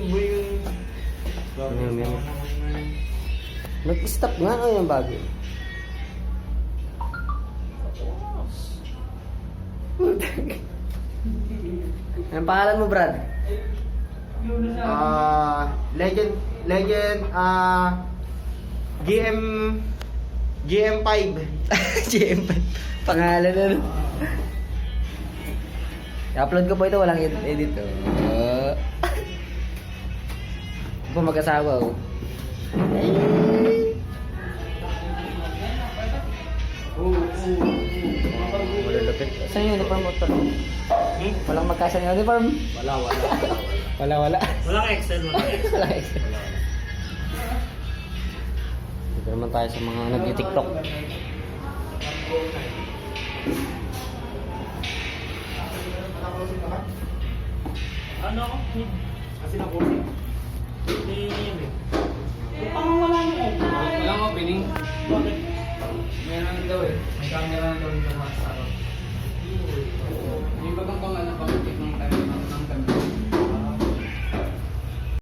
boy yung... Nag-stop nga o yung bago? Anong pangalan mo, Brad? Legend, GM5. GM5. Pangalan na. I-upload ko po ito, walang edit. Ako mag-asawa. Malulupit. Saan yung uniform mo, Tol? Walang magkasang uniform? Wala. Walang Excel. Walang Excel. Dito naman tayo sa mga nag-tiktok. Ano ako? Kasi na-closing. Walang opening. Bakit? Meron daw eh. May camera na daw yung sa